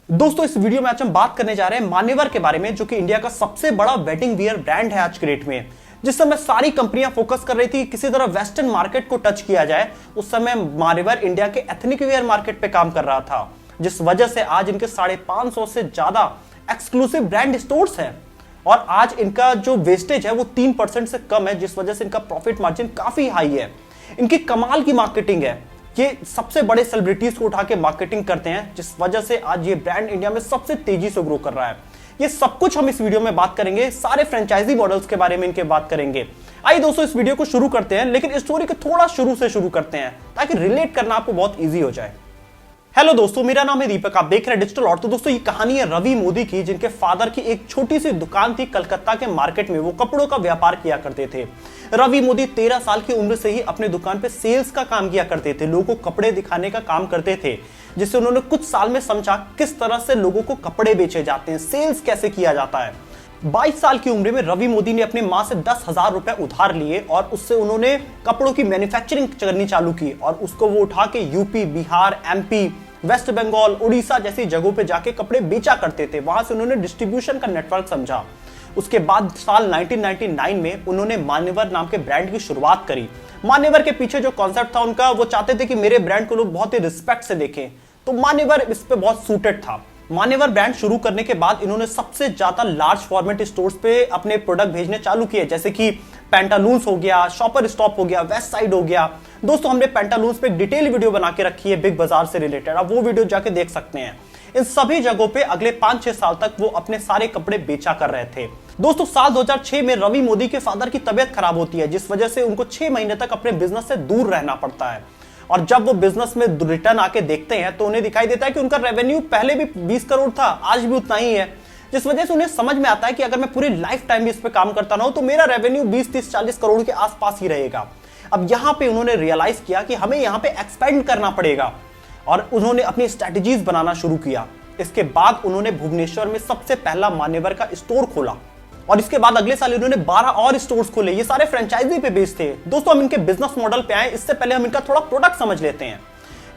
दोस्तों इस वीडियो में आज हम बात करने जा रहे हैं मान्यवर के बारे में, जो कि इंडिया का सबसे बड़ा वेडिंग वियर ब्रांड है आज के डेट में। जिस समय सारी कंपनियां फोकस कर रही थी किसी तरह वेस्टर्न मार्केट को टच किया जाए, उस समय मान्यवर इंडिया के एथनिक वियर मार्केट पे काम कर रहा था, जिस वजह से आज इनके 550 से ज्यादा एक्सक्लूसिव ब्रांड स्टोर्स हैं और आज इनका जो वेस्टेज है वो 3% से कम है, जिस वजह से इनका प्रॉफिट मार्जिन काफी हाई है। इनकी कमाल की मार्केटिंग है, ये सबसे बड़े सेलिब्रिटीज को उठा के मार्केटिंग करते हैं, जिस वजह से आज ये ब्रांड इंडिया में सबसे तेजी से ग्रो कर रहा है। ये सब कुछ हम इस वीडियो में बात करेंगे, सारे फ्रेंचाइजी मॉडल्स के बारे में इनके बात करेंगे। आइए दोस्तों इस वीडियो को शुरू करते हैं, लेकिन इस स्टोरी को थोड़ा शुरू से शुरू करते हैं ताकि रिलेट करना आपको बहुत ईजी हो जाए। हेलो दोस्तों, मेरा नाम है दीपक, आप देख रहे हैं डिजिटल और। तो दोस्तों ये कहानी है रवि मोदी की, जिनके फादर की एक छोटी सी दुकान थी कलकत्ता के मार्केट में। वो कपड़ों का व्यापार किया करते थे। रवि मोदी 13 साल की उम्र से ही अपने दुकान पे सेल्स का काम किया करते थे, लोगों को कपड़े दिखाने का काम करते थे, जिससे उन्होंने कुछ साल में समझा किस तरह से लोगों को कपड़े बेचे जाते हैं, सेल्स कैसे किया जाता है। 22 साल की उम्र में रवि मोदी ने अपनी मां से 10,000 रुपए उधार लिए और उससे उन्होंने कपड़ों की मैन्युफैक्चरिंग करनी चालू की और उसको वो उठा के UP, Bihar, MP, West Bengal, Orissa जैसी जगहों पे जाके कपड़े बेचा करते थे। वहां से उन्होंने डिस्ट्रीब्यूशन का नेटवर्क समझा। उसके बाद साल 1999 में उन्होंने मान्यवर नाम के ब्रांड की शुरुआत करी। मान्यवर के पीछे जो कॉन्सेप्ट था उनका, वो चाहते थे कि मेरे ब्रांड को लोग बहुत ही रिस्पेक्ट से देखें, तो मान्यवर इस पे बहुत सूटेड था। मान्यवर ब्रांड शुरू करने के बाद इन्होंने सबसे ज्यादा लार्ज फॉर्मेट स्टोर्स पे अपने प्रोडक्ट भेजने चालू किए, जैसे कि पैंटालून्स हो गया, शॉपर स्टॉप हो गया, वेस्ट साइड हो गया। दोस्तों हमने पैंटालून्स पे एक डिटेल वीडियो बना के रखी है बिग बाजार से रिलेटेड, आप वो वीडियो जाके देख सकते हैं। इन सभी जगहों पे अगले 5-6 साल तक वो अपने सारे कपड़े बेचा कर रहे थे। दोस्तों साल 2006 में रवि मोदी के फादर की तबीयत खराब होती है, जिस वजह से उनको 6 महीने तक अपने बिजनेस से दूर रहना पड़ता है। और जब वो बिजनेस में रिटर्न आके देखते हैं तो उन्हें दिखाई देता है कि उनका रेवेन्यू पहले भी 20 करोड़ था, आज भी उतना ही है, जिस वजह से उन्हें समझ में आता है कि अगर मैं पूरी लाइफ टाइम भी इस पे काम करता रहूं तो मेरा रेवेन्यू 20-30-40 करोड़ के आसपास ही रहेगा। अब यहां पे उन्होंने रियलाइज किया कि हमें यहां पे एक्सपेंड करना पड़ेगा और उन्होंने अपनी स्ट्रेटजीज बनाना शुरू किया। इसके बाद उन्होंने भुवनेश्वर में सबसे पहला मान्यवर का स्टोर खोला और इसके बाद अगले साल इन्होंने 12 और स्टोर्स खोले। ये सारे फ्रेंचाइजी पे बेस्ड थे। दोस्तों हम इनके बिजनेस मॉडल पे आए, इससे पहले हम इनका थोड़ा प्रोडक्ट समझ लेते हैं।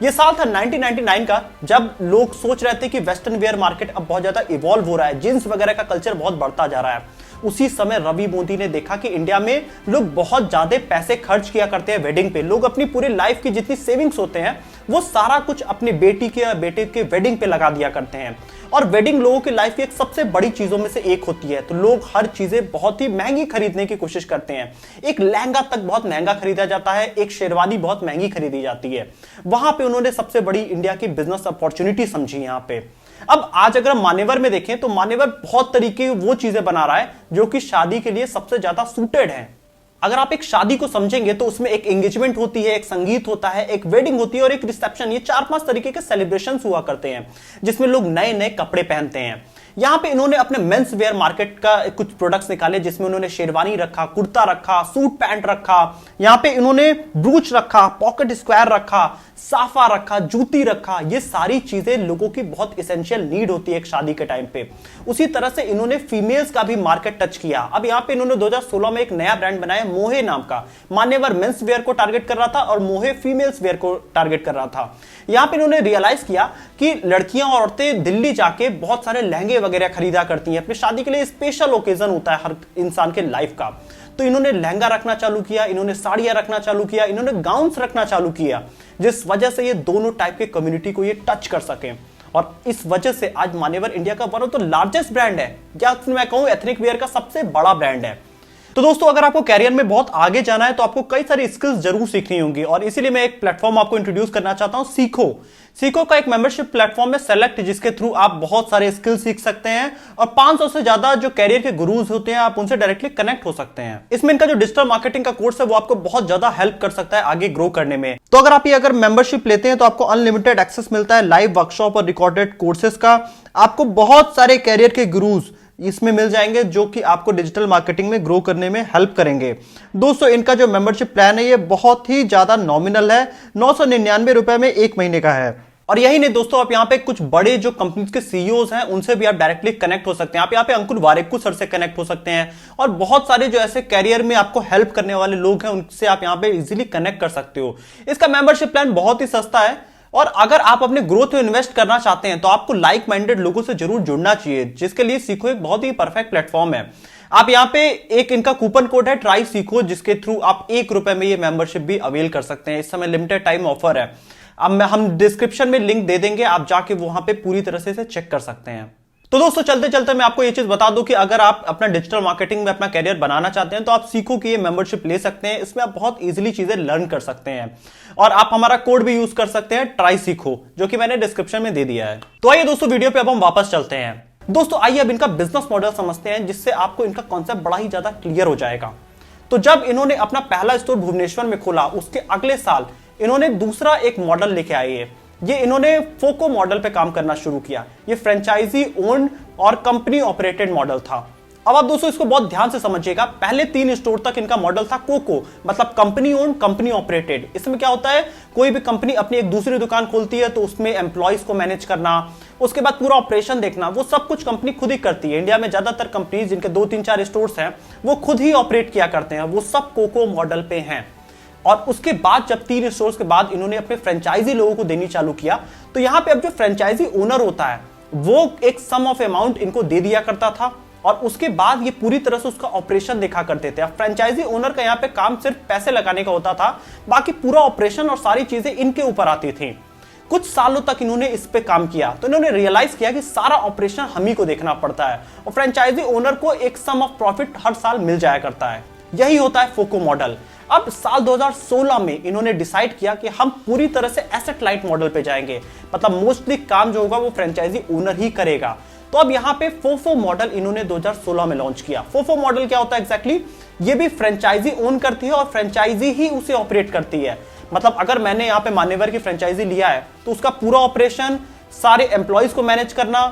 ये साल था 1999 का, जब लोग सोच रहे थे कि वेस्टर्न वेयर मार्केट अब बहुत ज्यादा इवॉल्व हो रहा है, जींस वगैरह का कल्चर बहुत बढ़ता जा रहा है। उसी समय रवि मोदी ने देखा कि इंडिया में लोग बहुत ज्यादा पैसे खर्च किया करते हैं वेडिंग पे। लोग अपनी पूरी लाइफ की जितनी सेविंग्स होते हैं वो सारा कुछ अपनी बेटी के या बेटे के वेडिंग पे लगा दिया करते हैं, और वेडिंग लोगों की लाइफ की एक सबसे बड़ी चीजों में से एक होती है। तो लोग हर चीजें बहुत ही महंगी खरीदने की कोशिश करते हैं। एक लहंगा तक बहुत महंगा खरीदा जाता है, एक शेरवानी बहुत महंगी खरीदी जाती है। वहां पे उन्होंने सबसे बड़ी इंडिया की बिजनेस अपॉर्चुनिटी समझी यहाँ पे। अब आज अगर मान्यवर में देखें तो मान्यवर बहुत तरीके वो चीजें बना रहा है जो कि शादी के लिए सबसे ज्यादा सूटेड है। अगर आप एक शादी को समझेंगे तो उसमें एक एंगेजमेंट होती है, एक संगीत होता है, एक वेडिंग होती है और एक रिसेप्शन। ये 4-5 तरीके के सेलिब्रेशंस हुआ करते हैं जिसमें लोग नए नए कपड़े पहनते हैं। यहां पे इन्होंने अपने मेंस वेयर मार्केट का कुछ प्रोडक्ट्स निकाले, जिसमें उन्होंने शेरवानी रखा, कुर्ता रखा, सूट पैंट रखा, यहां पे इन्होंने ब्रूच रखा, पॉकेट स्क्वायर रखा, साफा रखा, जूती रखा। ये सारी चीजें लोगों की बहुत एसेंशियल नीड होती है एक शादी के टाइम पे। उसी तरह से इन्होंने फीमेल्स का भी मार्केट टच किया। अब यहाँ पे इन्होंने 2016 में एक नया ब्रांड बनाया मोहे नाम का। मान्यवर मेंस वेयर को टारगेट कर रहा था और मोहे फीमेल्स वेयर को टारगेट कर रहा था। यहाँ पे इन्होंने रियलाइज किया कि लड़कियां और औरतें दिल्ली जाके बहुत सारे लहंगे वगैरह खरीदा करती हैं अपनी शादी के लिए। स्पेशल ओकेजन होता है हर इंसान के लाइफ का, तो इन्होंने लहंगा रखना चालू किया, इन्होंने साड़ियां रखना चालू किया, इन्होंने गाउन्स रखना चालू किया, जिस वजह से ये दोनों टाइप के कम्युनिटी को ये टच कर सके। और इस वजह से आज मान्यवर इंडिया का one of the largest brand है, या मैं कहूं एथनिक वेयर का सबसे बड़ा ब्रांड है। तो दोस्तों अगर आपको कैरियर में बहुत आगे जाना है तो आपको कई सारी स्किल्स जरूर सीखनी होंगी, और इसीलिए मैं एक प्लेटफॉर्म आपको इंट्रोड्यूस करना चाहता हूं, सीखो। सीखो का एक मेंबरशिप प्लेटफॉर्म है सेलेक्ट, जिसके थ्रू आप बहुत सारे स्किल सीख सकते हैं और 500 से ज्यादा जो कैरियर के गुरुज होते हैं आप उनसे डायरेक्टली कनेक्ट हो सकते हैं। इसमें इनका जो डिजिटल मार्केटिंग का कोर्स है वो आपको बहुत ज्यादा हेल्प कर सकता है आगे ग्रो करने में। तो अगर आप ये मेंबरशिप लेते हैं तो आपको अनलिमिटेड एक्सेस मिलता है लाइव वर्कशॉप और रिकॉर्डेड कोर्सेज का। आपको बहुत सारे कैरियर के गुरुज इसमें मिल जाएंगे जो कि आपको डिजिटल मार्केटिंग में ग्रो करने में हेल्प करेंगे। दोस्तों इनका जो मेंबरशिप प्लान है ये बहुत ही ज्यादा नॉमिनल है, 999 रुपए में 1 महीने का है। और यही नहीं दोस्तों, आप यहाँ पे कुछ बड़े जो कंपनीज के सीईओज हैं उनसे भी आप डायरेक्टली कनेक्ट हो सकते हैं। आप यहाँ पे अंकुर वारेकू सर से कनेक्ट हो सकते हैं और बहुत सारे जो ऐसे कैरियर में आपको हेल्प करने वाले लोग हैं उनसे आप यहाँ पे इजीली कनेक्ट कर सकते हो। इसका मेंबरशिप प्लान बहुत ही सस्ता है, और अगर आप अपने ग्रोथ में इन्वेस्ट करना चाहते हैं तो आपको लाइक माइंडेड लोगों से जरूर जुड़ना चाहिए, जिसके लिए सीखो एक बहुत ही परफेक्ट प्लेटफॉर्म है। आप यहाँ पे एक इनका कूपन कोड है ट्राई सीखो, जिसके थ्रू आप ₹1 में ये मेंबरशिप भी अवेल कर सकते हैं। इस समय लिमिटेड टाइम ऑफर है। अब हम डिस्क्रिप्शन में लिंक दे देंगे, आप जाके वहां पे पूरी तरह से इसे चेक कर सकते हैं। तो दोस्तों चलते चलते मैं आपको ये चीज बता दूं कि अगर आप अपना डिजिटल मार्केटिंग में अपना कैरियर बनाना चाहते हैं तो आप सीखो कि ये मेंबरशिप ले सकते हैं। इसमें आप बहुत इजीली चीजें लर्न कर सकते हैं और आप हमारा कोड भी यूज कर सकते हैं ट्राई सीखो, जो कि मैंने डिस्क्रिप्शन में दे दिया है। तो आइए दोस्तों वीडियो पे अब हम वापस चलते हैं। दोस्तों आइए अब इनका बिजनेस मॉडल समझते हैं, जिससे आपको इनका कॉन्सेप्ट बड़ा ही ज्यादा क्लियर हो जाएगा। तो जब इन्होंने अपना पहला स्टोर भुवनेश्वर में खोला, उसके अगले साल इन्होंने दूसरा एक मॉडल लेके आए। ये इन्होंने फोको मॉडल पे काम करना शुरू किया। ये फ्रेंचाइजी ओन्ड और कंपनी ऑपरेटेड मॉडल था। अब आप दोस्तों इसको बहुत ध्यान से समझिएगा। पहले 3 स्टोर तक इनका मॉडल था कोको, मतलब कंपनी ओन्ड कंपनी ऑपरेटेड। इसमें क्या होता है, कोई भी कंपनी अपनी एक दूसरी दुकान खोलती है तो उसमें एम्प्लॉइज को मैनेज करना, उसके बाद पूरा ऑपरेशन देखना, वो सब कुछ कंपनी खुद ही करती है। इंडिया में ज्यादातर कंपनीज जिनके 2-3-4 स्टोर्स हैं वो खुद ही ऑपरेट किया करते हैं, वो सब कोको मॉडल पे हैं। और उसके बाद जब 3 स्टोर्स के बाद इन्होंने अपने फ्रेंचाइजी लोगों को देनी चालू किया, तो यहां पे अब जो फ्रेंचाइजी ओनर होता है वो एक सम ऑफ अमाउंट इनको दे दिया करता था और उसके बाद ये पूरी तरह से उसका ऑपरेशन देखा करते थे। अब फ्रेंचाइजी ओनर का यहाँ पे काम सिर्फ पैसे लगाने का होता था, बाकी पूरा ऑपरेशन और सारी चीजें इनके ऊपर आती थी। कुछ सालों तक इन्होंने इस पे काम किया तो इन्होंने रियलाइज किया कि सारा ऑपरेशन हम ही को देखना पड़ता है और फ्रेंचाइजी ओनर को एक सम ऑफ प्रॉफिट हर साल मिल जाया करता है। यही होता है फोको मॉडल। अब साल 2016 में इन्होंने डिसाइड किया कि हम पूरी तरह से एसेट लाइट मॉडल पे जाएंगे, मतलब मोस्टली काम जो होगा वो फ्रेंचाइजी ओनर ही करेगा। तो अब यहाँ पे फोफो मॉडल इन्होंने 2016 में लॉन्च किया। फोफो मॉडल क्या होता है एग्जैक्टली, ये भी फ्रेंचाइजी ओन करती है और फ्रेंचाइजी ही उसे ऑपरेट करती है। मतलब अगर मैंने यहाँ पे मान्यवर की फ्रेंचाइजी लिया है तो उसका पूरा ऑपरेशन, सारे एम्प्लॉइज को मैनेज करना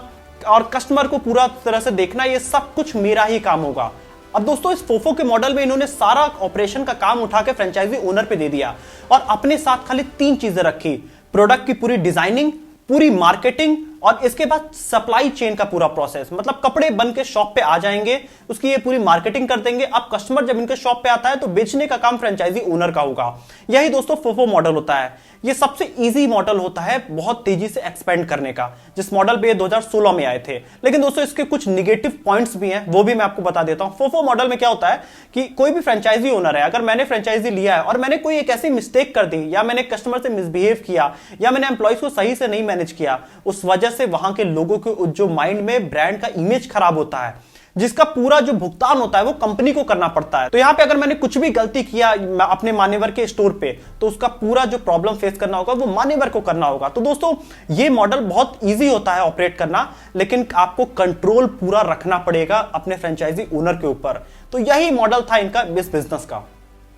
और कस्टमर को पूरा तरह से देखना, ये सब कुछ मेरा ही काम होगा। अब दोस्तों इस फोफो के मॉडल में इन्होंने सारा ऑपरेशन का काम उठा के फ्रेंचाइजी ओनर पे दे दिया और अपने साथ खाली 3 चीजें रखी, प्रोडक्ट की पूरी डिजाइनिंग, पूरी मार्केटिंग और इसके बाद सप्लाई चेन का पूरा प्रोसेस। मतलब कपड़े बन के शॉप पे आ जाएंगे, उसकी ये पूरी मार्केटिंग कर देंगे। अब कस्टमर जब इनके शॉप पे आता है तो बेचने का काम फ्रेंचाइजी ओनर का होगा। यही दोस्तों फोफो मॉडल होता है। ये सबसे इजी मॉडल होता है बहुत तेजी से एक्सपेंड करने का, जिस मॉडल पे 2016 में आए थे। लेकिन दोस्तों इसके कुछ निगेटिव पॉइंट्स भी हैं, वो भी मैं आपको बता देता हूं। फोफो मॉडल में क्या होता है कि कोई भी फ्रेंचाइजी ओनर है, अगर मैंने फ्रेंचाइजी लिया है और मैंने कोई एक ऐसी मिस्टेक कर दी, या मैंने कस्टमर से मिसबिहेव किया, या मैंने एम्प्लॉइज को सही से नहीं मैनेज किया, उस वजह से वहां के लोगों के जो माइंड में ब्रांड का इमेज खराब होता है, जिसका पूरा जो भुगतान होता है वो कंपनी को करना पड़ता है। तो यहां पे अगर मैंने कुछ भी गलती किया अपने मान्यवर के स्टोर पे, तो उसका पूरा जो प्रॉब्लम फेस करना होगा वो मान्यवर को करना होगा। तो दोस्तों ये मॉडल बहुत इजी होता है ऑपरेट करना, लेकिन आपको कंट्रोल पूरा रखना पड़ेगा अपने फ्रेंचाइजी ओनर के ऊपर। तो यही मॉडल था इनका इस बिजनेस का।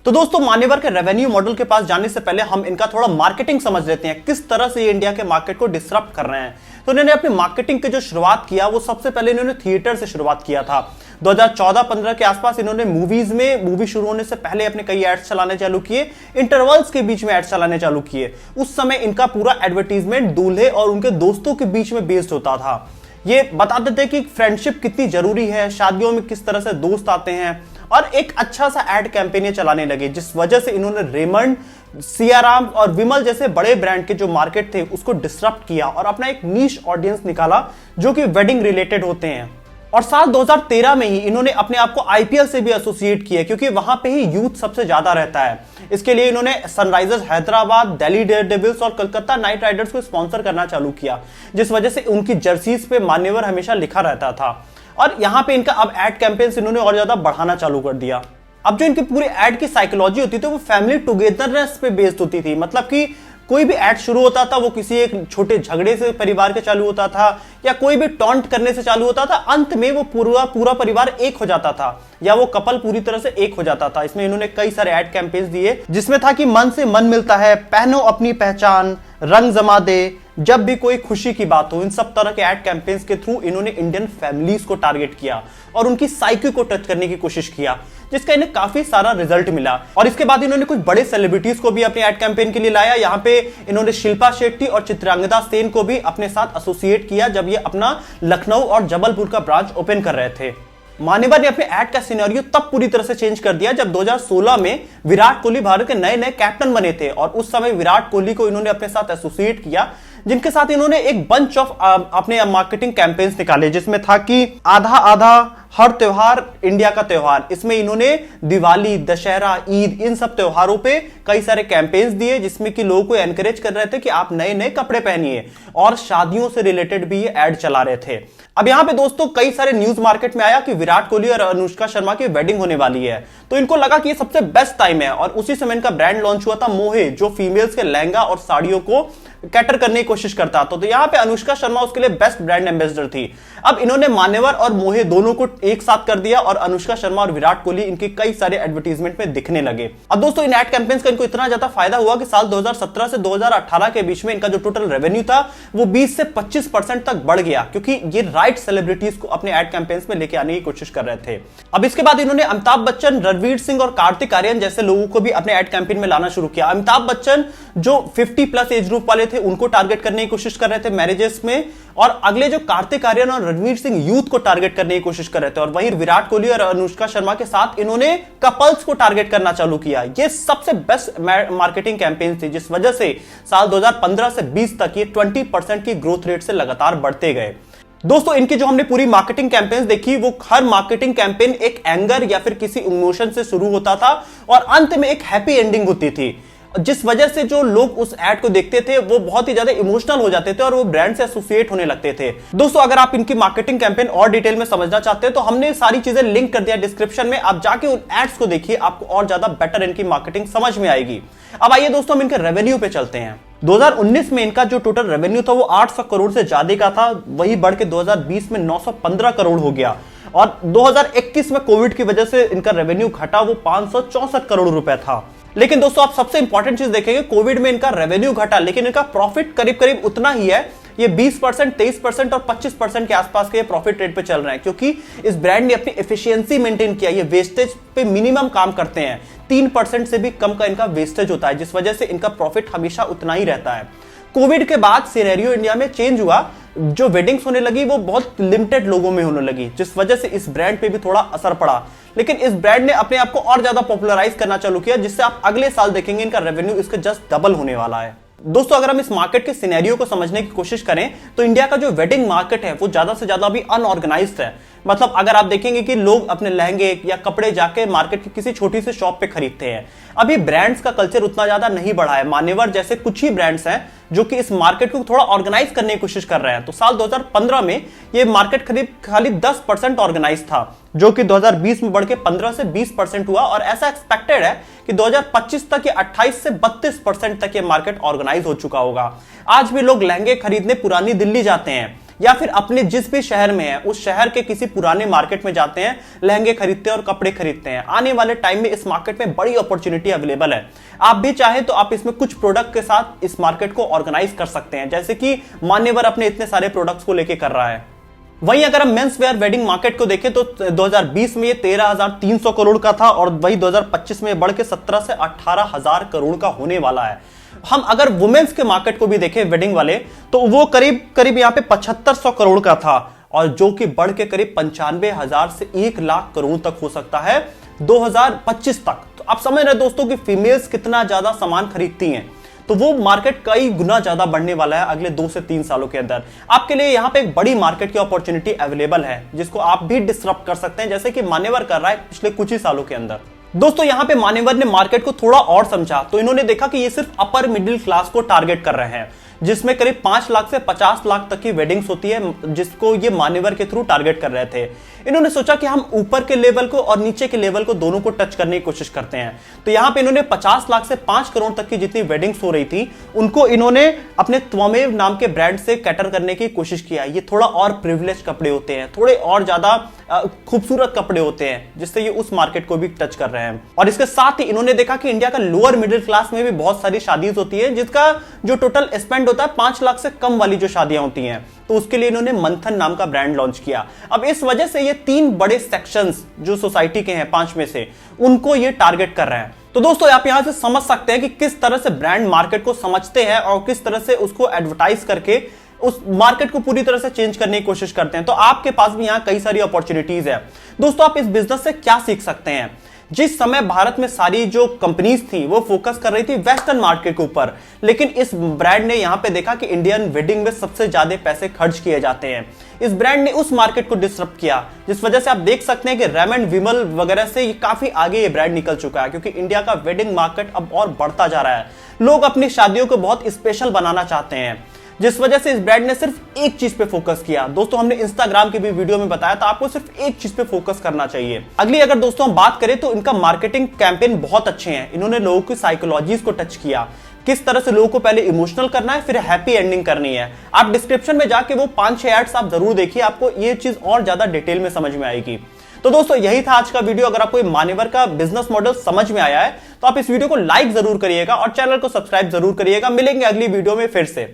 तो दोस्तों मान्यवर के रेवेन्यू मॉडल के पास जाने से पहले हम इनका थोड़ा मार्केटिंग समझ लेते हैं, किस तरह से ये इंडिया के मार्केट को डिसरप्ट कर रहे हैं। तो इन्होंने अपनी मार्केटिंग की जो शुरुआत किया वो सबसे पहले इन्होंने थिएटर से शुरुआत किया था। 2014-15 के आसपास इन्होंने मूवीज में, मूवी शुरू होने से पहले अपने कई एड्स चलाने चालू किए, इंटरवल्स के बीच में एड्स चलाने चालू किए। उस समय इनका पूरा एडवर्टीजमेंट दूल्हे और उनके दोस्तों के बीच में बेस्ड होता था। ये बताते थे कि फ्रेंडशिप कितनी जरूरी है, शादियों में किस तरह से दोस्त आते हैं, और एक अच्छा सा एड कैंपेन ये चलाने लगे, जिस वजह से इन्होंने रेमंड, सियाराम और विमल जैसे बड़े ब्रांड के जो मार्केट थे उसको डिसरप्ट किया और अपना एक नीश ऑडियंस निकाला जो कि वेडिंग रिलेटेड होते हैं। और साल 2013 में ही इन्होंने अपने आप को आईपीएल से भी एसोसिएट किया, क्योंकि वहां पे ही यूथ सबसे ज्यादा रहता है। इसके लिए इन्होंने सनराइजर्स हैदराबाद, दिल्ली डेयरडेविल्स और कोलकाता नाइट राइडर्स को स्पॉन्सर करना चालू किया, जिस वजह से उनकी जर्सीज पे मान्यवर हमेशा लिखा रहता था। और यहां पे इनका अब एड कैंपेन्स इन्होंने और ज्यादा बढ़ाना चालू कर दिया। अब जो इनकी पूरी एड की साइकोलॉजी होती थी वो फैमिली टुगेदरनेस पे बेस्ड होती थी। मतलब कि कोई भी एड शुरू होता था वो किसी एक छोटे झगड़े से परिवार के चालू होता था, या कोई भी टॉन्ट करने से चालू होता था, अंत में वो पूरा परिवार एक हो जाता था, या वो कपल पूरी तरह से एक हो जाता था। इसमें इन्होंने कई सारे एड कैंपेन्स दिए, जिसमें था कि मन से मन मिलता है, पहनो अपनी पहचान, रंग जमा दे, जब भी कोई खुशी की बात हो। इन सब तरह के एड कैंपेन्स के थ्रू इन्होंने इंडियन फैमिलीज को टारगेट किया और उनकी साइकी को टच करने की कोशिश किया, जिसका इन्हें काफी सारा रिजल्ट मिला। और इसके बाद इन्होंने कुछ बड़े सेलिब्रिटीज को भी अपने एड कैंपेन के लिए लाया। यहाँ पे इन्होंने शिल्पा शेट्टी और चित्रांगदा सेन को भी अपने साथ एसोसिएट किया जब ये अपना लखनऊ और जबलपुर का ब्रांच ओपन कर रहे थे। मान्यवर ने अपने ऐड का सिनेरियो तब पूरी तरह से चेंज कर दिया जब 2016 में विराट कोहली भारत के नए नए कैप्टन बने थे और उस समय विराट कोहली को इन्होंने अपने साथ एसोसिएट किया, जिनके साथ इन्होंने एक बंच ऑफ अपने मार्केटिंग कैंपेन्स निकाले, जिसमें था कि आधा आधा हर त्योहार इंडिया का त्योहार। इसमें इन्होंने दिवाली, दशहरा, ईद, इन सब त्योहारों पे कई सारे कैंपेन्स दिए, जिसमें कि लोगों को एनकरेज कर रहे थे कि आप नए नए कपड़े पहनिए, और शादियों से रिलेटेड भी ये ऐड चला रहे थे। अब यहां पे दोस्तों कई सारे न्यूज मार्केट में आया कि विराट कोहली और अनुष्का शर्मा की वेडिंग होने वाली है, तो इनको लगा कि ये सबसे बेस्ट टाइम है, और उसी समय इनका ब्रांड लॉन्च हुआ था मोहे, जो फीमेल्स के लहंगा और साड़ियों को कैटर करने की कोशिश करता था। तो यहां पे अनुष्का शर्मा उसके लिए बेस्ट ब्रांड एम्बेसडर थी। अब इन्होंने मान्यवर और मोहे दोनों को एक साथ कर दिया और अनुष्का शर्मा और विराट कोहली इनके कई सारे एडवर्टीजमेंट में दिखने लगे। अब दोस्तों इन एड कैंपेन्स का इनको इतना ज्यादा फायदा हुआ कि साल 2017 से 2018 के बीच में इनका जो टोटल रेवेन्यू था वो 20 से 25% तक बढ़ गया, क्योंकि ये राइट सेलिब्रिटीज को अपने एड कैंपेन्स में लेके आने की कोशिश कर रहे थे। अब इसके बाद इन्होंने अमिताभ बच्चन, रणवीर सिंह और कार्तिक आर्यन जैसे लोगों को भी अपने एड कैंपेन में लाना शुरू किया। अमिताभ बच्चन जो 50+ एज ग्रुप वाले थे उनको टारगेट करने की कोशिश कर रहे थे मैरिजेस में, और अगले जो कार्तिक आर्यन और रणवीर सिंह यूथ को टारगेट करने की कोशिश कर रहे थे, और वहीं विराट कोहली और अनुष्का शर्मा के साथ इन्होंने कपल्स को टारगेट करना चालू किया। ये सबसे बेस्ट मार्केटिंग कैंपेन थी, जिस वजह से साल 2015 से 20 तक ये 20% की ग्रोथ रेट से लगातार बढ़ते गए। दोस्तों इनकी जो हमने पूरी मार्केटिंग कैंपेन्स देखी, वो हर मार्केटिंग कैंपेन एक एंगर या फिर किसी इमोशन से शुरू होता था और अंत में एक हैप्पी एंडिंग होती थी, जिस वजह से जो लोग उस एड को देखते थे वो बहुत ही ज्यादा इमोशनल हो जाते थे और वो ब्रांड से एसोसिएट होने लगते थे। दोस्तों अगर आप इनकी मार्केटिंग कैंपेन और डिटेल में समझना चाहते हैं तो हमने सारी चीजें लिंक कर दिया डिस्क्रिप्शन में, आप जाके उन एड्स को देखिए, आपको और ज्यादा बेटर इनकी मार्केटिंग समझ में आएगी। अब आइए दोस्तों हम इनके रेवेन्यू पे चलते हैं। 2019 में इनका जो टोटल रेवेन्यू था वो 800 करोड़ से ज्यादा का था, वही बढ़ के 2020 में 915 करोड़ हो गया, और 2021 में कोविड की वजह से इनका रेवेन्यू घटा, वो 564 करोड़ रुपए था। लेकिन दोस्तों आप सबसे इंपॉर्टेंट चीज देखेंगे, कोविड में इनका रेवेन्यू घटा लेकिन इनका प्रॉफिट करीब करीब उतना ही है। ये 20%, 23% और 25% के आसपास के प्रॉफिट रेट पे चल रहे हैं, क्योंकि इस ब्रांड ने अपनी एफिशिएंसी मेंटेन किया। ये वेस्टेज पे मिनिमम काम करते हैं, 3% से भी कम का इनका वेस्टेज होता है, जिस वजह से इनका प्रॉफिट हमेशा उतना ही रहता है। कोविड के बाद सिनेरियो इंडिया में चेंज हुआ, जो वेडिंग्स होने लगी वो बहुत लिमिटेड लोगों में होने लगी, जिस वजह से इस ब्रांड पे भी थोड़ा असर पड़ा। लेकिन इस ब्रांड ने अपने आप को और ज्यादा पॉपुलराइज करना चालू किया, जिससे आप अगले साल देखेंगे इनका रेवेन्यू इसका जस्ट डबल होने वाला है। दोस्तों अगर हम इस मार्केट के सिनेरियो को समझने की कोशिश करें तो इंडिया का जो वेडिंग मार्केट है वो ज्यादा से ज्यादा अभी अनऑर्गेनाइज्ड है। मतलब अगर आप देखेंगे कि लोग अपने लहंगे या कपड़े जाके मार्केट की किसी छोटी सी शॉप पे खरीदते हैं। अभी ब्रांड्स का कल्चर उतना ज्यादा नहीं बढ़ा है। मान्यवर जैसे कुछ ही ब्रांड्स हैं जो कि इस मार्केट को थोड़ा ऑर्गेनाइज करने की कोशिश कर रहे हैं। तो साल 2015 में ये मार्केट करीब खाली 10% ऑर्गेनाइज था, जो कि 2020 में बढ़ के 15 से 20% हुआ, और ऐसा एक्सपेक्टेड है कि 2025 तक ये 28 से 32% तक ये मार्केट ऑर्गेनाइज हो चुका होगा। आज भी लोग लहंगे खरीदने पुरानी दिल्ली जाते हैं या फिर अपने जिस भी शहर में है उस शहर के किसी पुराने मार्केट में जाते हैं, लहंगे खरीदते हैं और कपड़े खरीदते हैं। आने वाले टाइम में इस मार्केट में बड़ी अपॉर्चुनिटी अवेलेबल है। आप भी चाहे तो आप इसमें कुछ प्रोडक्ट के साथ इस मार्केट को ऑर्गेनाइज कर सकते हैं, जैसे कि मान्यवर अपने इतने सारे प्रोडक्ट्स को लेके कर रहा है। वहीं अगर हम मेंस वेयर वेडिंग मार्केट को देखें तो 2020 में ये 13,300 करोड़ का था, और वही 2025 में बढ़ के 17 से 18,000 करोड़ का होने वाला है। हम अगर वुमेन्स के मार्केट को भी देखें वेडिंग वाले, तो वो करीब करीब यहाँ पे 7500 करोड़ का था, और जो कि बढ़ के करीब 95,000 से 1 लाख करोड़ तक हो सकता है 2025 तक। तो आप समझ रहे दोस्तों कि फीमेल्स कितना ज्यादा सामान खरीदती हैं, तो वो मार्केट कई गुना ज्यादा बढ़ने वाला है अगले 2 से 3 सालों के अंदर। आपके लिए यहाँ पे एक बड़ी मार्केट की अपॉर्चुनिटी अवेलेबल है, जिसको आप भी डिस्टर्ब कर सकते हैं, जैसे कि मान्यवर कर रहा है पिछले कुछ ही सालों के अंदर। दोस्तों यहाँ पे मान्यवर ने मार्केट को थोड़ा और समझा, तो इन्होंने देखा कि ये सिर्फ अपर मिडिल क्लास को टारगेट कर रहे हैं, जिसमें करीब 5 लाख से 50 लाख तक की वेडिंग्स होती है, जिसको ये मान्यवर के थ्रू टारगेट कर रहे थे। इन्होंने सोचा कि हम ऊपर के लेवल को और नीचे के लेवल को दोनों को टच करने की कोशिश करते हैं। तो यहाँ पे इन्होंने 50 लाख से 5 करोड़ तक की जितनी वेडिंग्स हो रही थी उनको इन्होंने अपने त्वमेव नाम के ब्रांड से कैटर करने की कोशिश किया। ये थोड़ा और प्रिविलेज कपड़े होते हैं, थोड़े और ज्यादा खूबसूरत कपड़े होते हैं, जिससे ये उस मार्केट को भी टच कर रहे हैं। और इसके साथ ही इन्होंने देखा कि इंडिया का लोअर मिडिल क्लास में भी बहुत सारी शादियां होती है, जिसका जो टोटल स्पेंड होता है 5 लाख से कम वाली जो शादियां होती हैं, तो उसके लिए इन्होंने मंथन नाम का ब्रांड लॉन्च किया। अब इस वजह से ये 3 बड़े सेक्शंस जो सोसाइटी के हैं 5 में से, उनको ये टारगेट कर रहे हैं। तो दोस्तों आप यहां से समझ सकते हैं कि किस तरह से ब्रांड मार्केट को समझते हैं और किस तरह से उसको एडवर्टाइज करके उस मार्केट को पूरी तरह से चेंज करने की कोशिश करते हैं। तो आपके पास भी यहां कई सारी अपॉर्चुनिटीज है। दोस्तों, आप इस बिजनेस से क्या सीख सकते हैं? जिस समय भारत में सारी जो कंपनीज थी वो फोकस कर रही थी वेस्टर्न मार्केट के ऊपर, लेकिन इस ब्रांड ने यहां पे देखा कि इंडियन वेडिंग में सबसे ज्यादा पैसे खर्च किए जाते हैं। इस ब्रांड ने उस मार्केट को डिसरप्ट किया, जिस वजह से आप देख सकते हैं कि रेमंड विमल वगैरह से ये काफी आगे ये ब्रांड निकल चुका है, क्योंकि इंडिया का वेडिंग मार्केट अब और बढ़ता जा रहा है। लोग अपनी शादियों को बहुत स्पेशल बनाना चाहते हैं, जिस वजह से इस ब्रांड ने सिर्फ एक चीज पे फोकस किया। दोस्तों, हमने इंस्टाग्राम की भी वीडियो में बताया था, आपको सिर्फ एक चीज पे फोकस करना चाहिए। अगली अगर दोस्तों हम बात करें तो इनका मार्केटिंग कैंपेन बहुत अच्छे हैं। इन्होंने लोगों की साइकोलॉजीज को टच किया, किस तरह से लोगों को पहले इमोशनल करना है, फिर हैप्पी एंडिंग करनी है। आप डिस्क्रिप्शन में जाके वो 5-6 एड्स आप जरूर देखिए, आपको ये चीज और ज्यादा डिटेल में समझ में आएगी। तो दोस्तों, यही था आज का वीडियो। अगर आपको मान्यवर का बिजनेस मॉडल समझ में आया है तो आप इस वीडियो को लाइक जरूर करिएगा और चैनल को सब्सक्राइब जरूर करिएगा। मिलेंगे अगली वीडियो में फिर से।